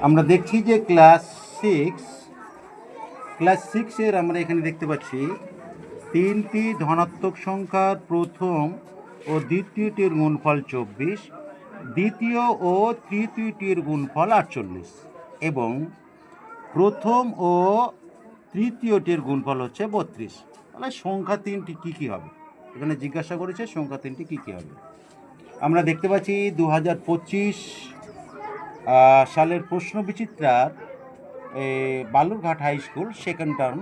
আমরা দেখছি যে ক্লাস সিক্সের আমরা এখানে দেখতে পাচ্ছি তিনটি ধনাত্মক সংখ্যার প্রথম ও দ্বিতীয়টির গুণফল 24, দ্বিতীয় ও তৃতীয়টির গুণফল 48 এবং প্রথম ও তৃতীয়টির গুণফল হচ্ছে 32। তাহলে সংখ্যা তিনটি কী কী হবে? এখানে জিজ্ঞাসা করেছে সংখ্যা তিনটি কী কী হবে। আমরা দেখতে পাচ্ছি 2025 সালের প্রশ্ন বিচিত্রার Balurghat high school second term,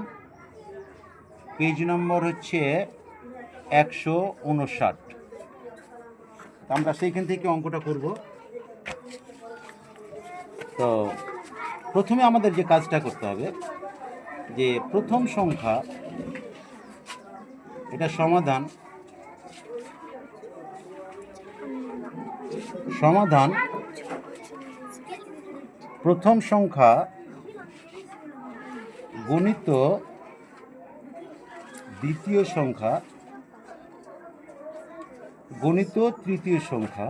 page number হচ্ছে 159। আমরা সেইখান থেকে অঙ্কটা করব। তো প্রথমে আমাদের যে কাজটা করতে হবে, যে প্রথম সংখ্যা এটা সমাধান প্রথম সংখ্যা গণিত দ্বিতীয় সংখ্যা গণিত তৃতীয় সংখ্যা,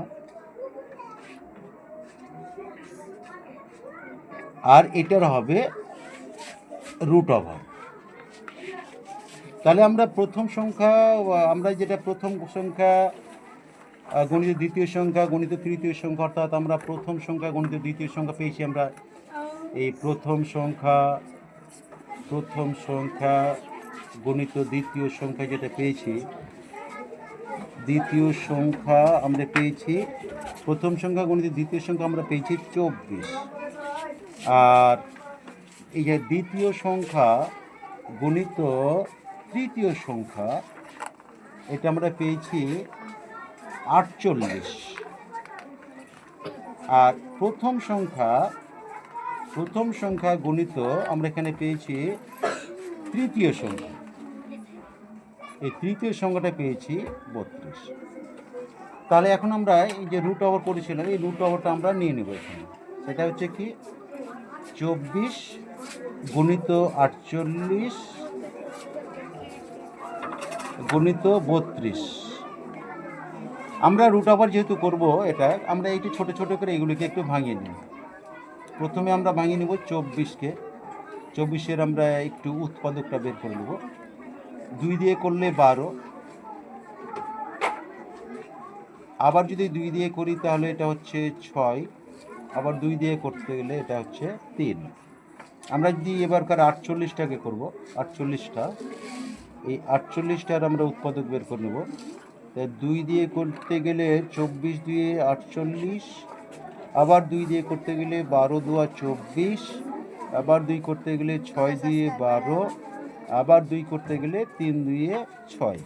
আর এটার হবে রুট ওভার। তাহলে আমরা প্রথম সংখ্যা, আমরা যেটা প্রথম সংখ্যা গণিত দ্বিতীয় সংখ্যা গণিত তৃতীয় সংখ্যা, অর্থাৎ আমরা প্রথম সংখ্যা গণিত দ্বিতীয় সংখ্যা পেয়েছি। আমরা এই প্রথম সংখ্যা গণিত দ্বিতীয় সংখ্যা যেটা পেয়েছি, দ্বিতীয় সংখ্যা আমরা পেয়েছি, প্রথম সংখ্যা গণিত দ্বিতীয় সংখ্যা আমরা পেয়েছি 24, আর এই যে দ্বিতীয় সংখ্যা গণিত তৃতীয় সংখ্যা এটা আমরা পেয়েছি 48, আর প্রথম সংখ্যা গণিত আমরা এখানে পেয়েছি তৃতীয় সংখ্যা, এই তৃতীয় সংখ্যাটা পেয়েছি 32। তাহলে এখন আমরা এই যে রুট ওভার করেছিলাম, এই রুট ওভারটা আমরা নিয়ে নেব এখানে। সেটা হচ্ছে কি 24 গণিত 48 গণিত 32। আমরা রুট ওভার যেহেতু করব, এটা আমরা একটু ছোট ছোট করে এগুলিকে একটু ভাঙিয়ে নিই। প্রথমে আমরা ভাঙিয়ে নেব 24কে। 24-এর আমরা একটু উৎপাদকটা বের করে নেব। 2 দিয়ে করলে 12, আবার যদি 2 দিয়ে করি তাহলে এটা হচ্ছে 6, আবার 2 দিয়ে করতে গেলে এটা হচ্ছে 3। আমরা যদি এবারকার 48টাকে করব, 48টা, এই 48টার আমরা উৎপাদক বের করে নেব। তাই 2 দিয়ে করতে গেলে 24 দিয়ে 48, আবার 2 দিয়ে করতে গেলে 12 দুয়া 24, আবার 2 করতে গেলে 6 দিয়ে 12, আবার 2 করতে গেলে 3 দিয়ে 6।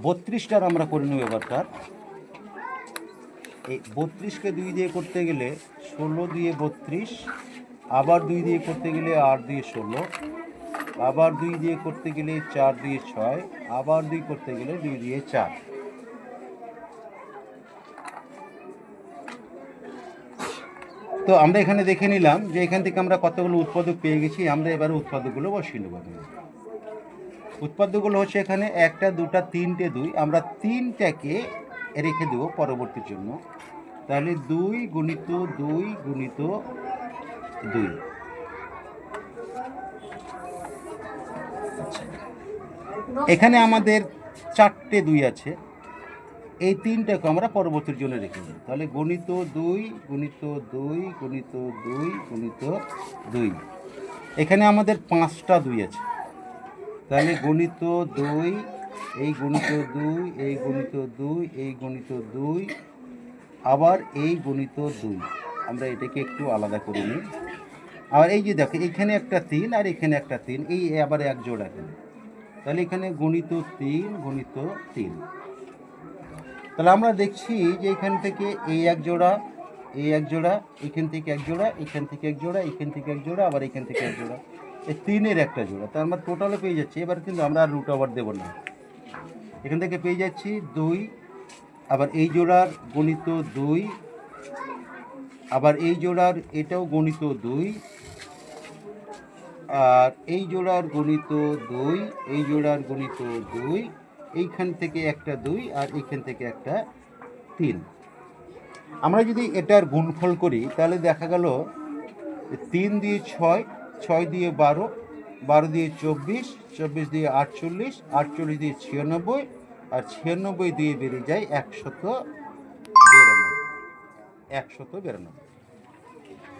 32টার আমরা করে নেব এবারকার। এই 32কে 2 দিয়ে করতে গেলে 16 দিয়ে 32, আবার 2 দিয়ে করতে গেলে 8 দিয়ে 16, আবার 2 দিয়ে করতে গেলে 4 দিয়ে 6, আবার 2 করতে গেলে 2 দিয়ে 4। তো আমরা এখানে দেখে নিলাম যে এখান থেকে আমরা কতগুলো উৎপাদক পেয়ে গেছি। আমরা এবারে উৎপাদকগুলো বসিয়ে নেব। উৎপাদকগুলো হচ্ছে এখানে 1, 2, 3, 2। আমরা 3টাকে রেখে দেব পরবর্তীর জন্য। তাহলে 2 গুণিত 2 গুণিত 2। এখানে আমাদের 4টে 2 আছে, এই 3টাকে আমরা পরবর্তীর জন্য রেখে দিই। তাহলে গণিত 2 গুণিত 2 গুণিত 2 গুণিত 2। এখানে আমাদের 5টা 2 আছে, তাহলে গণিত 2, এই গণিত 2, এই গণিত 2, এই গণিত 2, আবার এই গণিত 2। আমরা এটাকে একটু আলাদা করে নিই। আর এই যে দেখো এখানে একটা 3 আর এখানে একটা 3, এই আবার এক জোড়া এখানে। তাহলে এখানে গণিত 3 গণিত 3। তাহলে আমরা দেখছি যে এখান থেকে এই এক জোড়া, এই এক জোড়া, এখান থেকে এক জোড়া, এখান থেকে এক জোড়া, এখান থেকে এক জোড়া, আবার এখান থেকে এক জোড়া, এই 3-এর একটা জোড়া। তার আমরা টোটালে পেয়ে যাচ্ছি। এবার কিন্তু আমরা আর রুট ওভার দেবো না, এখান থেকে পেয়ে যাচ্ছি 2, আবার এই জোড়ার গণিত 2, আবার এই জোড়ার এটাও গণিত 2, আর এই জোড়ার গণিত 2, এই জোড়ার গণিত 2, এইখান থেকে একটা 2, আর এইখান থেকে একটা 3। আমরা যদি এটার গুণফল করি তাহলে দেখা গেল 3 দিয়ে 6, 6 দিয়ে 12, 12 দিয়ে 24, 24 দিয়ে 48, 48 দিয়ে 96, আর 96 দিয়ে বেরিয়ে যায় 192। 192।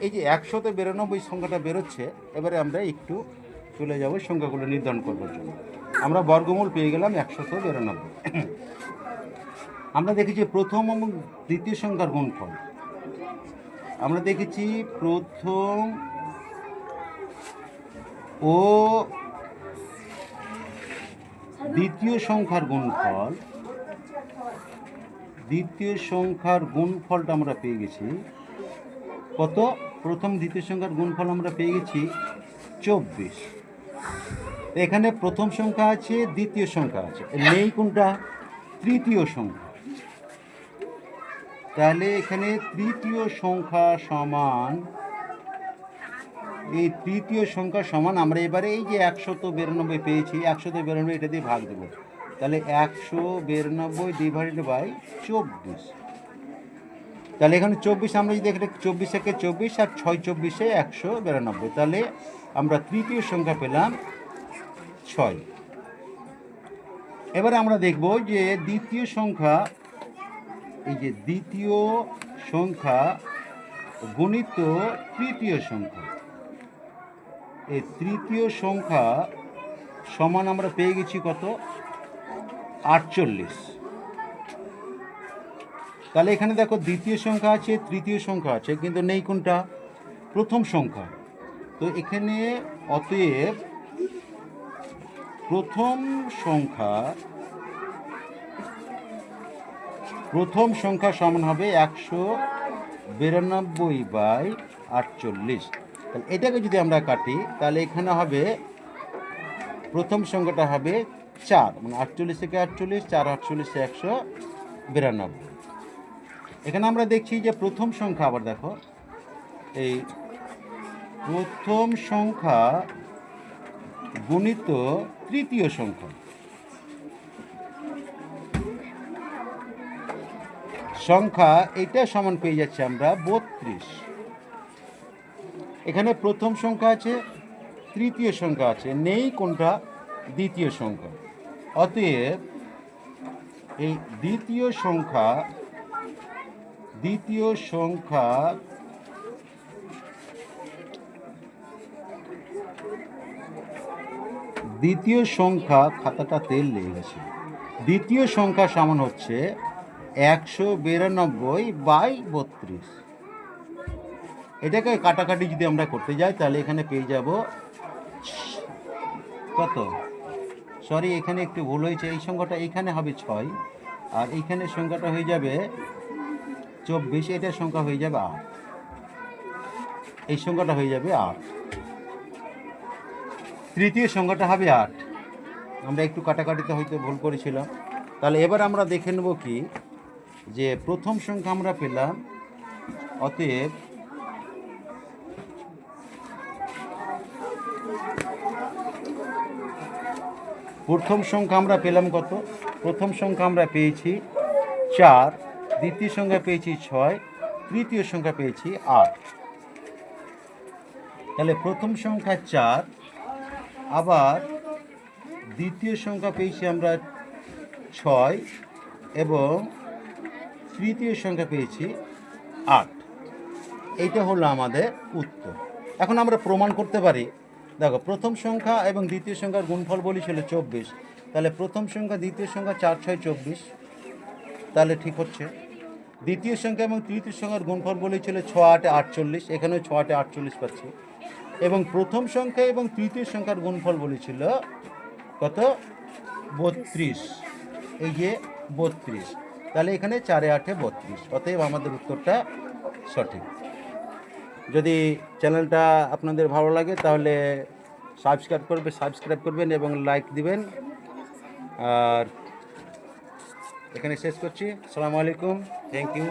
এই যে 192 সংখ্যাটা বেরোচ্ছে, এবারে আমরা একটু চলে যাব সংখ্যাগুলো নির্ধারণ করবার জন্য। আমরা বর্গমূল পেয়ে গেলাম 192। আমরা দেখেছি প্রথম এবং দ্বিতীয় সংখ্যার গুণফল। আমরা দেখেছি প্রথম ও দ্বিতীয় সংখ্যার গুণফল। দ্বিতীয় সংখ্যার গুণফলটা আমরা পেয়ে গেছি কত? প্রথম দ্বিতীয় সংখ্যার গুণফল আমরা পেয়ে গেছি 24। এখানে প্রথম সংখ্যা আছে, দ্বিতীয় সংখ্যা আছে, নেই কোনটা? তৃতীয় সংখ্যা। তাহলে এখানে তৃতীয় সংখ্যা সমান, এই তৃতীয় সংখ্যা সমান আমরা এবারে এই যে 192 পেয়েছি, 192 এটা দিয়ে ভাগ দেব। তাহলে 192 ডিভাইডেড বাই 24। তাহলে এখানে 24 আমরা যদি এখানে 24 একে 24 আর 6 24-এ 192, তাহলে আমরা তৃতীয় সংখ্যা পেলাম 6। এবারে আমরা দেখব যে দ্বিতীয় সংখ্যা, এই যে দ্বিতীয় সংখ্যা গুণিত তৃতীয় সংখ্যা, এই তৃতীয় সংখ্যা সমান আমরা পেয়ে গেছি কত? 48। তাহলে এখানে দেখো দ্বিতীয় সংখ্যা আছে, তৃতীয় সংখ্যা আছে, কিন্তু নেই কোনটা? প্রথম সংখ্যা। তো এখানে অতএব প্রথম সংখ্যা সমান হবে 192/48। তাহলে এটাকে যদি আমরা কাটি তাহলে এখানে হবে প্রথম সংখ্যাটা হবে 4, মানে 48 থেকে 48, 4 48 192। এখানে আমরা দেখছি যে প্রথম সংখ্যা, আবার দেখো এই প্রথম সংখ্যা গুণিত তৃতীয় সংখ্যা, এটা সমান পেয়ে যাচ্ছে আমরা 32। এখানে প্রথম সংখ্যা আছে, তৃতীয় সংখ্যা আছে, নেই কোনটা? দ্বিতীয় সংখ্যা। অতএব এই দ্বিতীয় সংখ্যা খাতাটা তেল লেগে গেছে। দ্বিতীয় সংখ্যা সমান হচ্ছে 192/32। এটাকে কাটাকাটি যদি আমরা করতে যাই তাহলে এখানে পেয়ে যাব কত? সরি, এখানে একটু ভুল হয়েছে। এই সংখ্যাটা এইখানে হবে 6, আর এইখানে সংখ্যাটা হয়ে যাবে 24, এটার সংখ্যা হয়ে যাবে 8। এই সংখ্যাটা হয়ে যাবে 8। তৃতীয় সংখ্যাটা হবে 8। আমরা একটু কাটাকাটিতে হয়তো ভুল করেছিলাম। তাহলে এবার আমরা দেখে নেব কি, যে প্রথম সংখ্যা আমরা পেলাম, অতএব প্রথম সংখ্যা আমরা পেলাম কত? প্রথম সংখ্যা আমরা পেয়েছি 4, দ্বিতীয় সংখ্যা পেয়েছি 6, তৃতীয় সংখ্যা পেয়েছি 8। তাহলে প্রথম সংখ্যা 4, আবার দ্বিতীয় সংখ্যা পেয়েছি আমরা 6, এবং তৃতীয় সংখ্যা পেয়েছি 8। এইটা হলো আমাদের উত্তর। এখন আমরা প্রমাণ করতে পারি। দেখো, প্রথম সংখ্যা এবং দ্বিতীয় সংখ্যার গুণফল বলেছিল 24, তাহলে প্রথম সংখ্যা দ্বিতীয় সংখ্যা 4 6 24, তাহলে ঠিক হচ্ছে। দ্বিতীয় সংখ্যা এবং তৃতীয় সংখ্যার গুণফল বলেছিল 6 8 48, এখানেও 6 8 48 পাচ্ছি। এবং প্রথম সংখ্যা এবং তৃতীয় সংখ্যার গুণফল বলেছিল কত? 32, এই যে 32, তাহলে এখানে 4 8 32। অতএব আমাদের উত্তরটা সঠিক। যদি চ্যানেলটা আপনাদের ভালো লাগে তাহলে সাবস্ক্রাইব করবেন এবং লাইক দিবেন। আর এখানে শেষ করছি। আসসালামু আলাইকুম। Thank you.